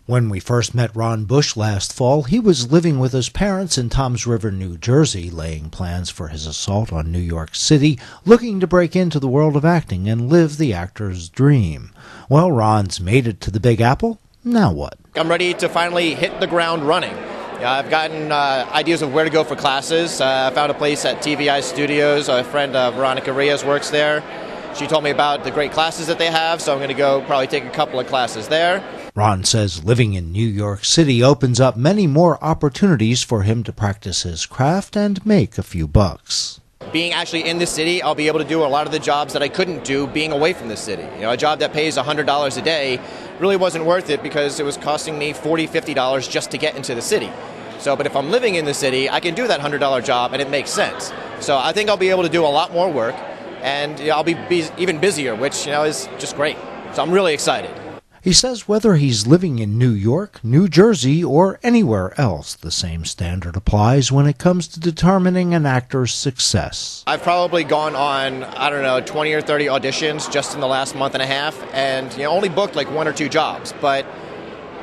When we first met Ron Bush last fall, he was living with his parents in Toms River, New Jersey, laying plans for his assault on New York City, looking to break into the world of acting and live the actor's dream. Well, Ron's made it to the Big Apple. Now what? I'm ready to finally hit the ground running. I've gotten ideas of where to go for classes. I found a place at TVI Studios. A friend, Veronica Reyes, works there. She told me about the great classes that they have, so I'm going to go probably take a couple of classes there. Ron says living in New York City opens up many more opportunities for him to practice his craft and make a few bucks. Being actually in the city, I'll be able to do a lot of the jobs that I couldn't do being away from the city. A job that pays $100 a day really wasn't worth it because it was costing me $40, $50 just to get into the city. But if I'm living in the city, I can do that $100 job and it makes sense. So I think I'll be able to do a lot more work and I'll be even busier, which is just great. So I'm really excited. He says whether he's living in New York, New Jersey, or anywhere else, the same standard applies when it comes to determining an actor's success. I've probably gone on, 20 or 30 auditions just in the last month and a half, and only booked like 1 or 2 jobs. But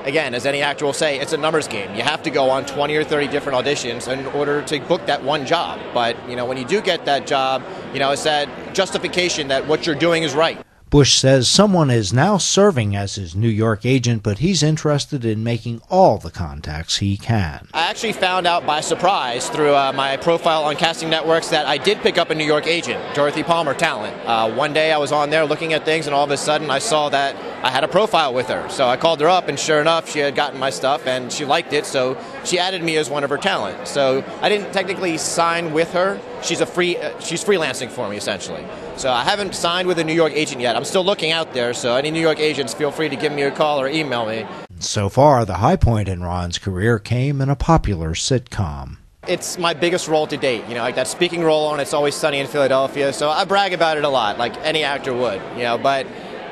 again, as any actor will say, it's a numbers game. You have to go on 20 or 30 different auditions in order to book that one job. But when you do get that job, it's that justification that what you're doing is right. Bush says someone is now serving as his New York agent, but he's interested in making all the contacts he can. I actually found out by surprise through my profile on casting networks that I did pick up a New York agent, Dorothy Palmer Talent. One day I was on there looking at things, and all of a sudden I saw that I had a profile with her. So I called her up, and sure enough, she had gotten my stuff, and she liked it, so she added me as one of her talent. So I didn't technically sign with her. She's freelancing for me, essentially. So I haven't signed with a New York agent yet. I'm still looking out there, so any New York agents, feel free to give me a call or email me. So far, the high point in Ron's career came in a popular sitcom. It's my biggest role to date, like that speaking role on It's Always Sunny in Philadelphia, so I brag about it a lot, like any actor would, but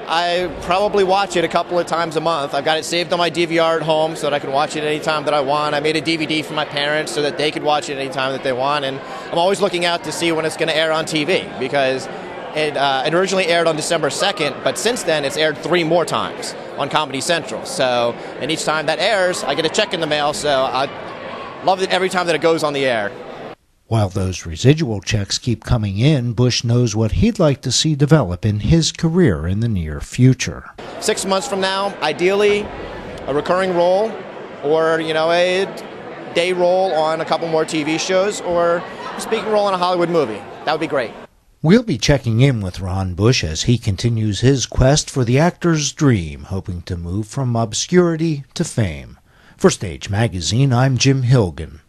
I probably watch it a couple of times a month. I've got it saved on my DVR at home so that I can watch it anytime that I want. I made a DVD for my parents so that they could watch it anytime that they want, and I'm always looking out to see when it's going to air on TV, because it originally aired on December 2nd, but since then it's aired 3 more times on Comedy Central. And each time that airs, I get a check in the mail, so I love it every time that it goes on the air. While those residual checks keep coming in, Bush knows what he'd like to see develop in his career in the near future. 6 months from now, ideally, a recurring role or, a day role on a couple more TV shows or a speaking role in a Hollywood movie. That would be great. We'll be checking in with Ron Bush as he continues his quest for the actor's dream, hoping to move from obscurity to fame. For Stage Magazine, I'm Jim Hilgen.